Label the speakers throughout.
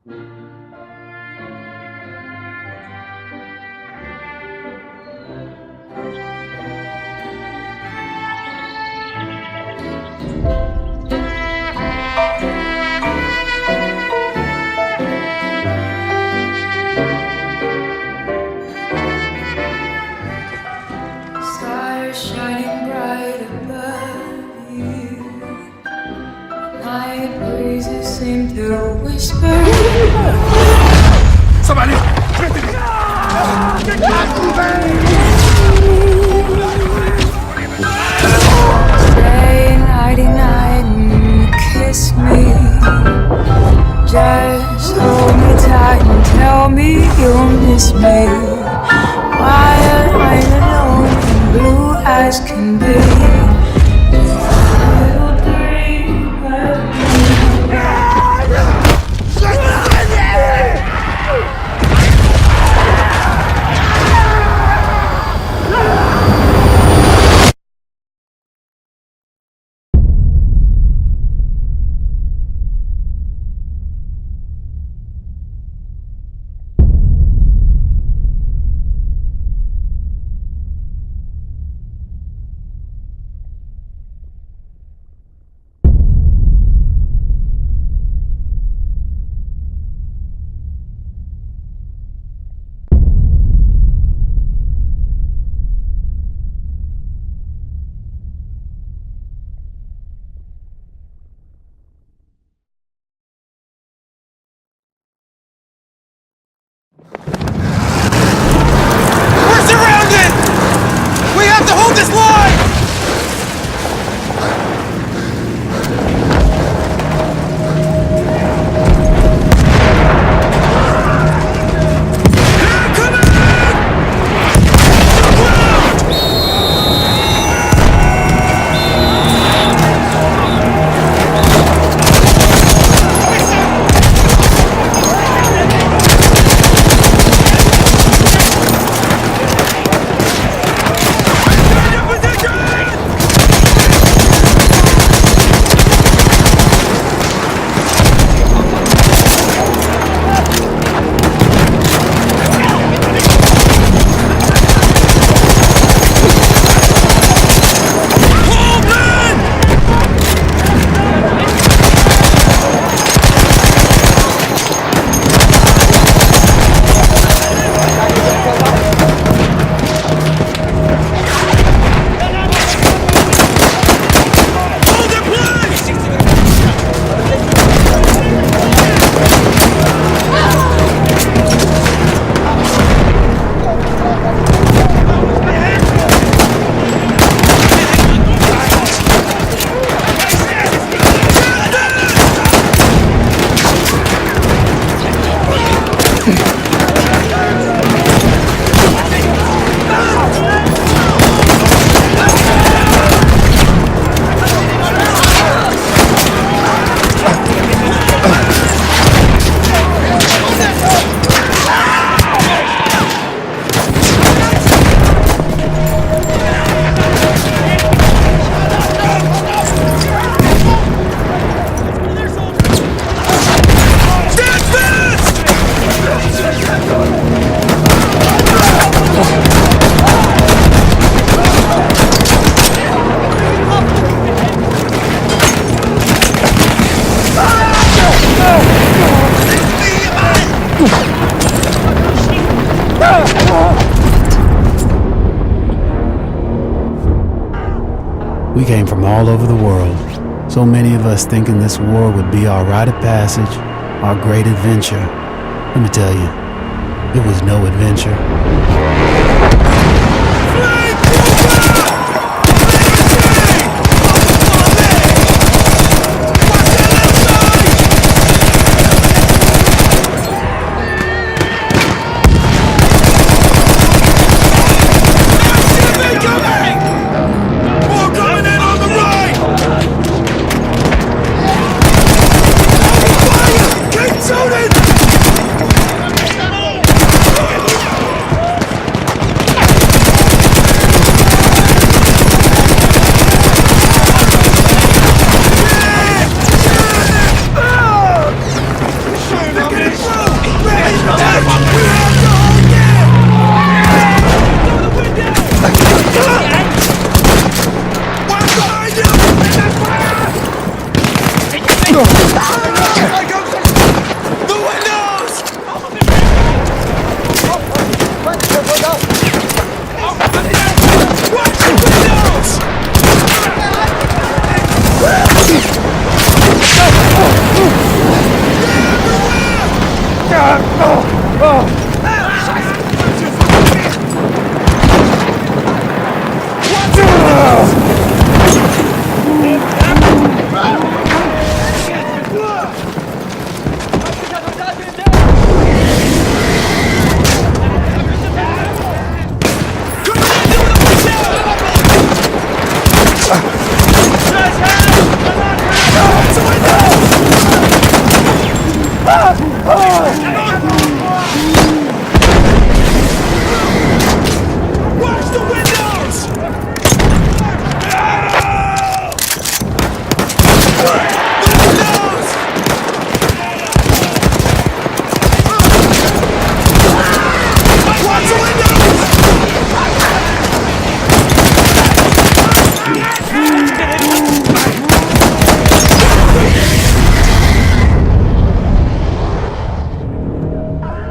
Speaker 1: Stars shining bright above you. Night breezes seem to whisper.
Speaker 2: Somebody!
Speaker 1: Stay nighty night and kiss me. Just hold me tight and tell me you'll miss me. While I'm alone and blue as can be. Little dream of
Speaker 2: We're surrounded! We have to hold this line!
Speaker 3: We came from all over the world, so many of us thinking this war would be our rite of passage, our great adventure. Let me tell you, it was no adventure.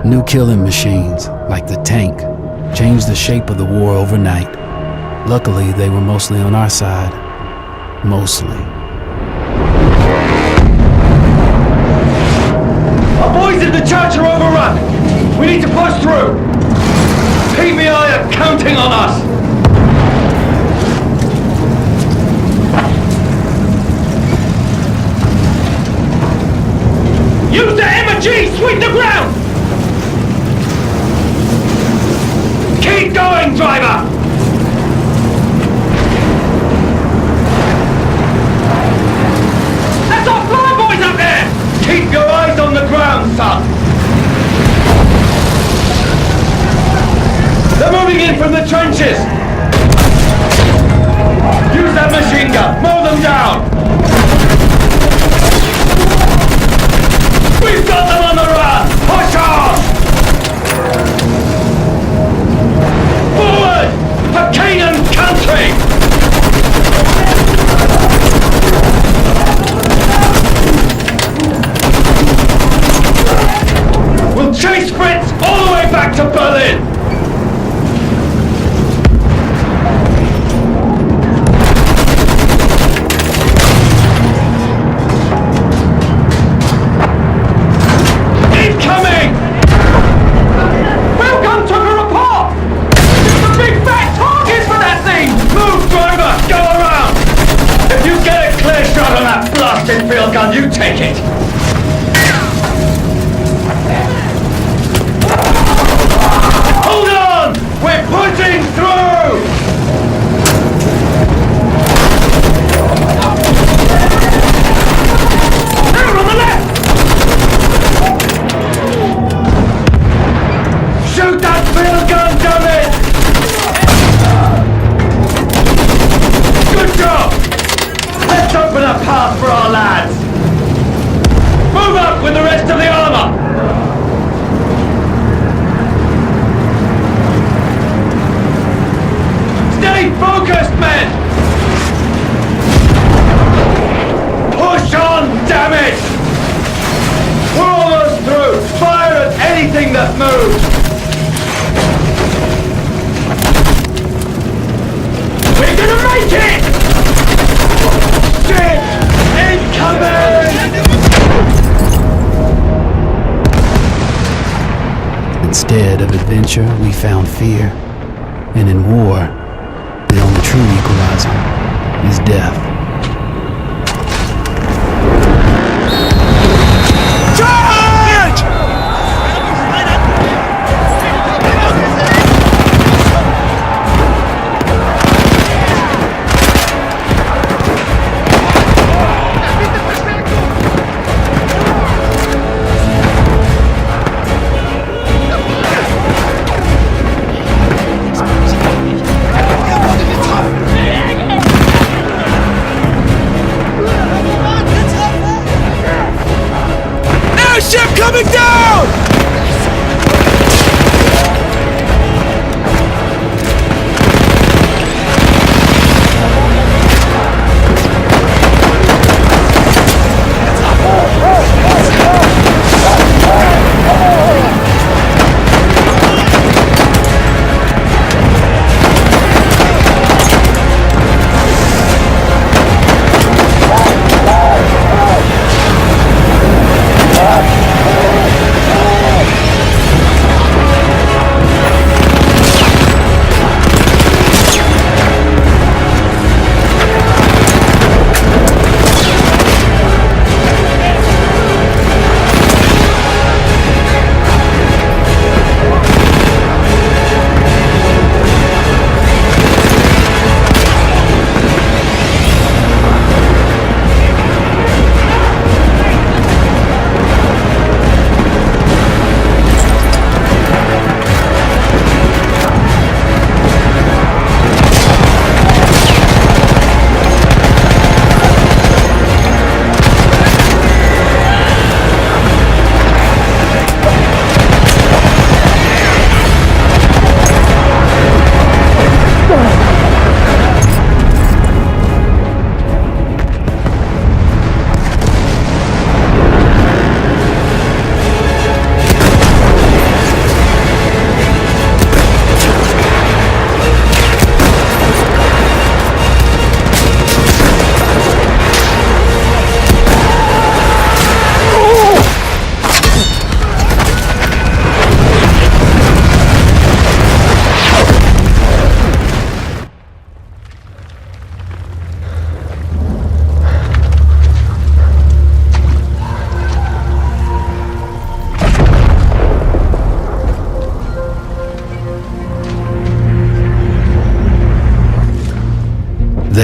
Speaker 3: New killing machines, like the tank, changed the shape of the war overnight. Luckily, they were mostly on our side. Mostly.
Speaker 4: Our boys in the church are overrun! We need to push through! PBI are counting on us! Use the M&G! Sweep the ground! Keep going, driver! That's our flyboys up there! Keep your eyes on the ground, son! They're moving in from the trenches! Use that machine gun! Mow them down! We've got them on the run! Push on! Forward! For king and country! We'll chase Fritz all the way back to Berlin! Incoming! Welcome to the report! It's a big fat target for that thing! Move, driver! Go around! If you get a clear shot on that blasted field gun, you take it! Hold on! We're pushing through! There on the left! Shoot that field gun, damn it! Good job! Let's open a path for our lads! Move up with the rest of the armor! Stay focused, men! Push on, damn it! We're almost through! Fire at anything that moves! We're gonna make it! Shit! Incoming!
Speaker 3: Instead of adventure, we found fear. And in war, the only true equalizer is death.
Speaker 2: Charge! Airship coming down!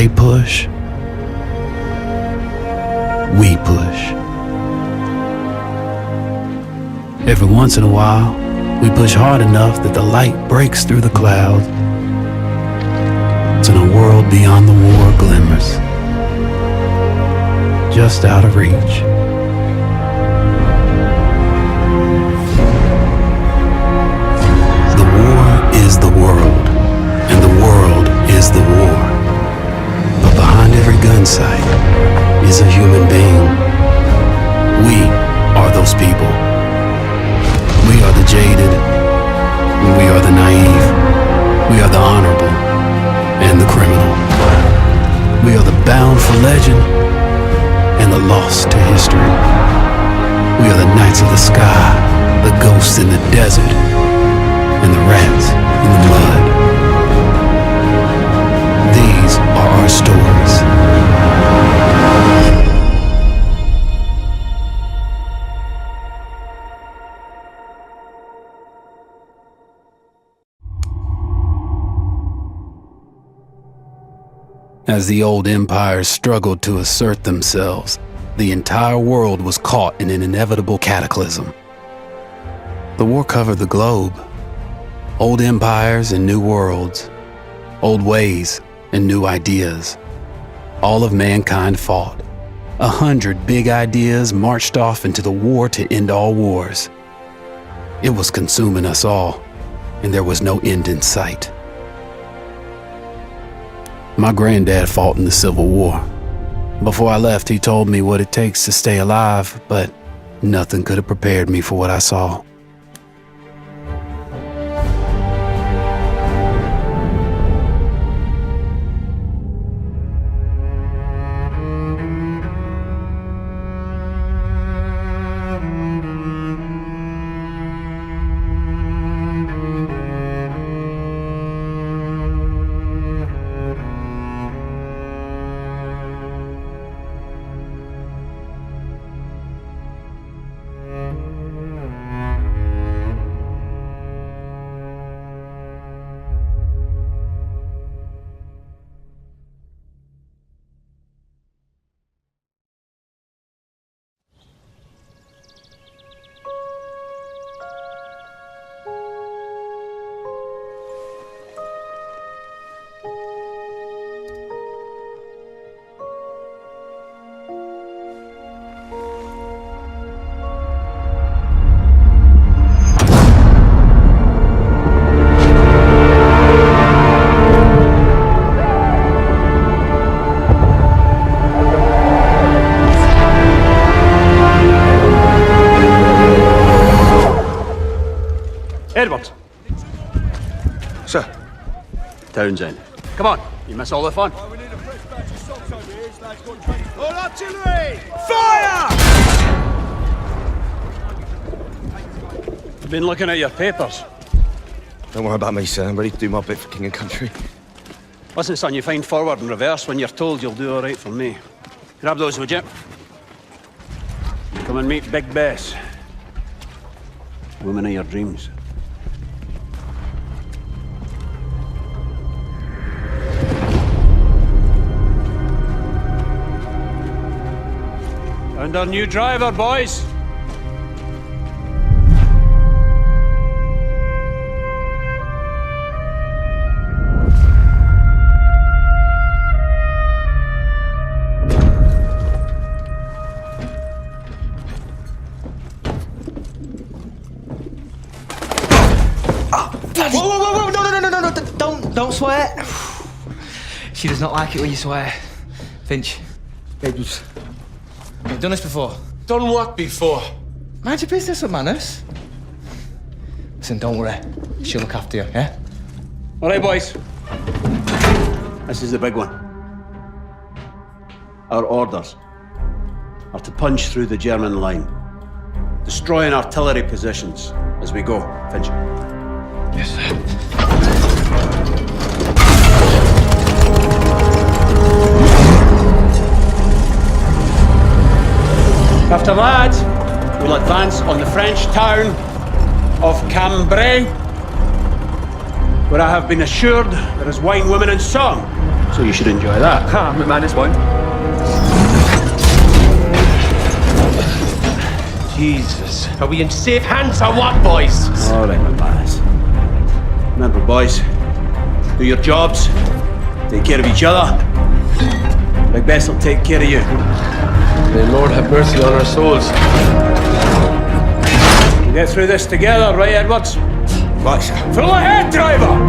Speaker 3: they push, we push. Every once in a while, we push hard enough that the light breaks through the clouds, and a world beyond the war glimmers, just out of reach. The war is the world, and the world is the war. But behind every gun sight is a human being. We are those people. We are the jaded, and we are the naive. We are the honorable and the criminal. We are the bound for legend and the lost to history. We are the knights of the sky, the ghosts in the desert, and the rats in the mud. These are our stories. As the old empires struggled to assert themselves, the entire world was caught in an inevitable cataclysm. The war covered the globe. Old empires and new worlds, old ways and new ideas. All of mankind fought. 100 big ideas marched off into the war to end all wars. It was consuming us all, and there was no end in sight. My granddad fought in the Civil War. Before I left, he told me what it takes to stay alive, but nothing could have prepared me for what I saw.
Speaker 5: Edward.
Speaker 2: Sir.
Speaker 5: Townsend. Come on, you miss all the fun.
Speaker 2: All artillery! Fire!
Speaker 5: Been looking at your papers.
Speaker 2: Don't worry about me, sir. I'm ready to do my bit for king and country.
Speaker 5: Listen, son, you find forward and reverse when you're told you'll do all right for me. Grab those, would you? Come and meet Big Bess. Woman of your dreams. And our new driver, boys.
Speaker 6: Whoa, no, don't swear. She does not like it when you swear. Finch, you've done this before.
Speaker 2: Done what before?
Speaker 6: Mind your business with manners. Listen, don't worry. She'll look after you, yeah?
Speaker 5: All right, boys. This is the big one. Our orders are to punch through the German line, destroying artillery positions as we go. Finch.
Speaker 6: Yes, sir.
Speaker 5: After that, we'll advance on the French town of Cambrai, where I have been assured there is wine, women, and song. So you should enjoy that.
Speaker 4: Ah, McManus won't. Jesus. Are we in safe hands or what, boys?
Speaker 5: All right, McManus. Remember, boys, do your jobs, take care of each other. Big Bess will take care of you.
Speaker 4: May the Lord have mercy on our souls.
Speaker 5: We'll get through this together, right, Edwards?
Speaker 2: Right, sir.
Speaker 5: Full ahead, driver!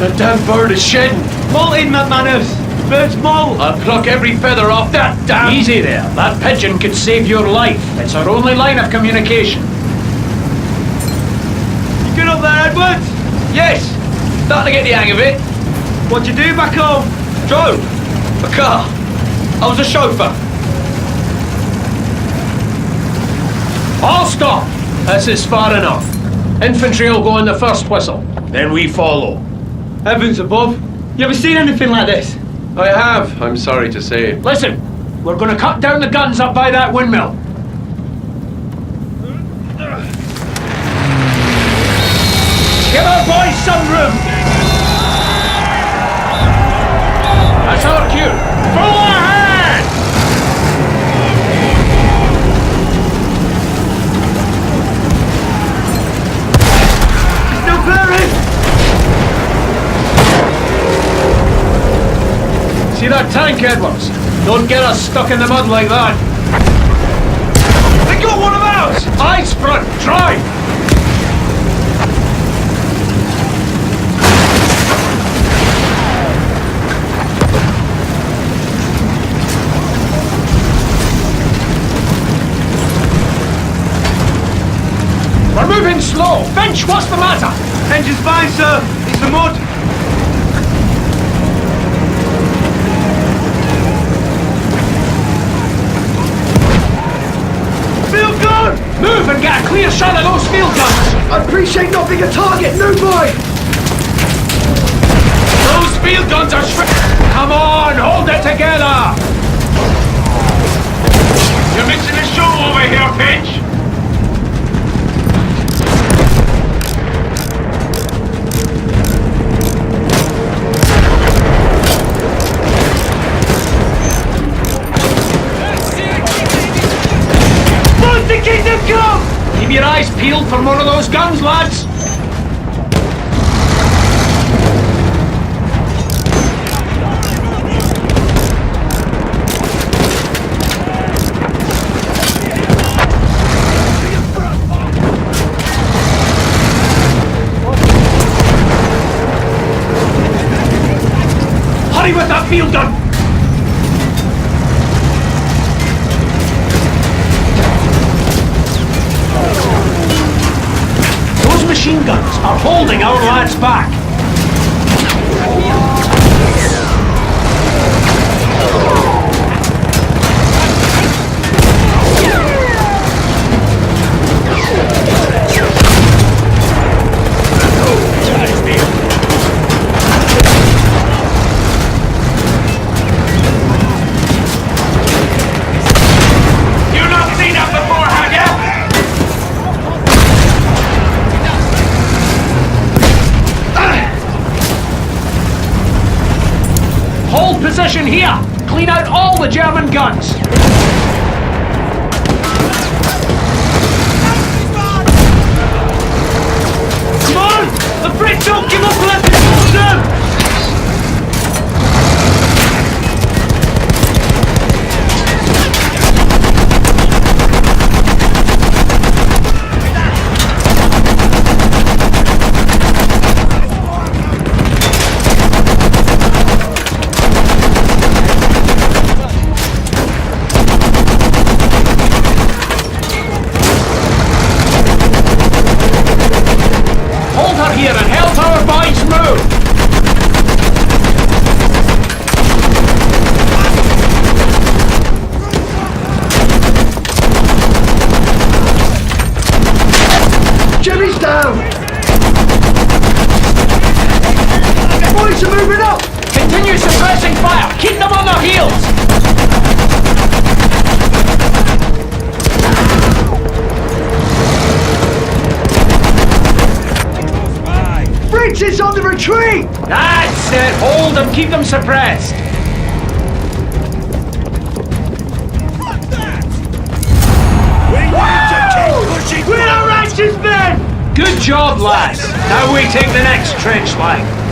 Speaker 4: That damn bird is shedding.
Speaker 6: Molting, McManus! Bird's molt!
Speaker 4: I'll pluck every feather off that damn...
Speaker 5: Easy there. That pigeon could save your life. It's our only line of communication.
Speaker 6: You good up there, Edwards?
Speaker 4: Yes! Starting to get the hang of it.
Speaker 6: What'd you do back home?
Speaker 4: Drove a car. I was a chauffeur.
Speaker 5: All stop!
Speaker 4: This is far enough. Infantry will go on the first whistle. Then we follow.
Speaker 6: Heavens above. You ever seen anything like this?
Speaker 4: I have, I'm sorry to say.
Speaker 5: Listen, we're going to cut down the guns up by that windmill. Give our boys some room! That's our cue. Full ahead!
Speaker 6: No bearing!
Speaker 5: See that tank, Edwards? Don't get us stuck in the mud like that.
Speaker 4: They got one of ours!
Speaker 5: Eyes front, drive! We're moving slow. Finch, what's the matter?
Speaker 6: Engine's fine, sir. It's the mud. Field gun!
Speaker 5: Move and get a clear shot of those field guns.
Speaker 6: I appreciate not being a target, new boy!
Speaker 5: Those field guns are Come on, hold it together!
Speaker 4: You're missing a show over here, Finch!
Speaker 6: The kingdom come!
Speaker 5: Keep your eyes peeled for more of those guns, lads! Hurry with that field gun! Machine guns are holding our lads back.
Speaker 4: You've not seen that before, have you?
Speaker 5: Hold position here! Clean out all the German guns!
Speaker 6: Come on! The Brits don't give up unless it's all done!
Speaker 5: Hold her here and help our boys move!
Speaker 4: moving up! Continue suppressing fire! Keep them on their heels! Breach is on the retreat! That's it! Hold them, keep them suppressed! We're righteous men! Good job, lads! Now we take the next trench line.